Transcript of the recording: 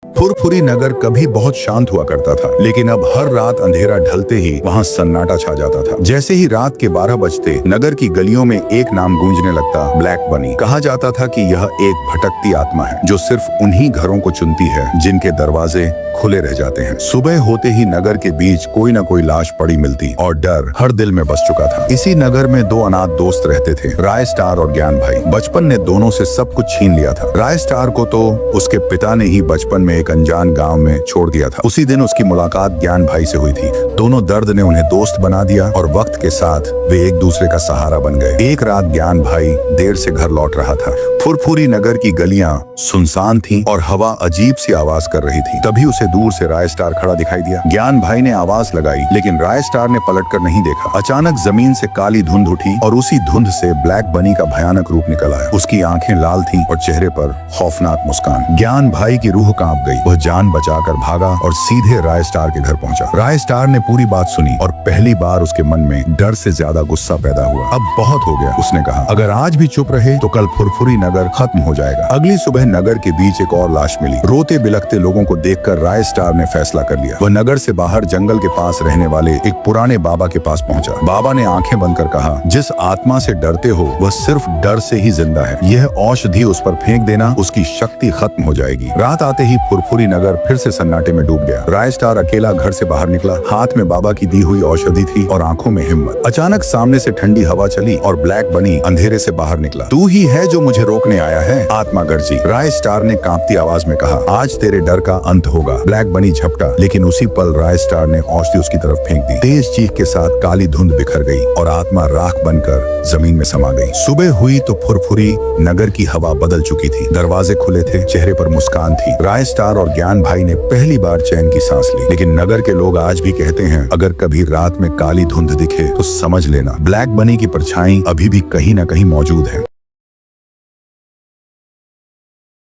फुरफुरी नगर कभी बहुत शांत हुआ करता था, लेकिन अब हर रात अंधेरा ढलते ही वहाँ सन्नाटा छा जाता था। जैसे ही रात के 12 बजते नगर की गलियों में एक नाम गूंजने लगता, ब्लैक बनी। कहा जाता था कि यह एक भटकती आत्मा है जो सिर्फ उन्हीं घरों को चुनती है जिनके दरवाजे खुले रह जाते हैं। सुबह होते ही नगर के बीच कोई न कोई लाश पड़ी मिलती और डर हर दिल में बस चुका था। इसी नगर में दो अनाथ दोस्त रहते थे, राय स्टार और ज्ञान भाई। बचपन ने दोनों से सब कुछ छीन लिया था। राय स्टार को तो उसके पिता ने ही बचपन में एक अनजान गांव में छोड़ दिया था। उसी दिन उसकी मुलाकात ज्ञान भाई से हुई थी। दोनों दर्द ने उन्हें दोस्त बना दिया और वक्त के साथ वे एक दूसरे का सहारा बन गए। एक रात ज्ञान भाई देर से घर लौट रहा था। फुरफुरी नगर की गलियां सुनसान थीं और हवा अजीब सी आवाज कर रही थी। तभी उसे दूर से राय स्टार खड़ा दिखाई दिया। ज्ञान भाई ने आवाज लगाई, लेकिन राय स्टार ने पलटकर नहीं देखा। अचानक जमीन से काली धुंध उठी और उसी धुंध से ब्लैक बनी का भयानक रूप निकल आया। उसकी आंखें लाल थीं और चेहरे पर खौफनाक मुस्कान। ज्ञान भाई की रूह कांप गई। वह जान बचाकर भागा और सीधे राय स्टार के घर पहुंचा। राय स्टार ने पूरी बात सुनी और पहली बार उसके मन में डर से ज्यादा गुस्सा पैदा हुआ। अब बहुत हो गया, उसने कहा। अगर आज भी चुप रहे तो कल फुरफुरी नगर खत्म हो जाएगा। अगली सुबह नगर के बीच एक और लाश मिली। रोते बिलखते लोगों को देखकर राय स्टार ने फैसला कर लिया। वह नगर से बाहर जंगल के पास रहने वाले एक पुराने बाबा के पास पहुंचा। बाबा ने आंखें बंद कर कहा, जिस आत्मा से डरते हो वह सिर्फ डर से ही जिंदा है। यह औषधि उस पर फेंक देना, उसकी शक्ति खत्म हो जाएगी। रात आते ही फुरफुरी नगर फिर से सन्नाटे में डूब गया। राय स्टार अकेला घर से बाहर निकला। हाथ में बाबा की दी हुई औषधि थी और आंखों में हिम्मत। अचानक सामने से ठंडी हवा चली और ब्लैक बनी अंधेरे से बाहर निकला। तू ही है जो मुझे रोकने आया है, आत्मा गर्जी। राय स्टार ने कांपती आवाज में कहा, आज तेरे डर का अंत होगा। ब्लैक बनी झपटा, लेकिन उसी पल राय स्टार ने औषधि उसकी तरफ फेंक दी। तेज चीख के साथ काली धुंध बिखर गई और आत्मा राख बनकर जमीन में समा गई। सुबह हुई तो फुरफुरी नगर की हवा बदल चुकी थी। दरवाजे खुले थे, चेहरे पर मुस्कान थी। राय स्टार और ज्ञान भाई ने पहली बार चैन की सांस ली। लेकिन नगर के लोग आज भी कहते हैं, अगर कभी रात में काली धुंध दिखे तो समझ लेना ब्लैक बनी की परछाई अभी भी कहीं न कहीं मौजूद है।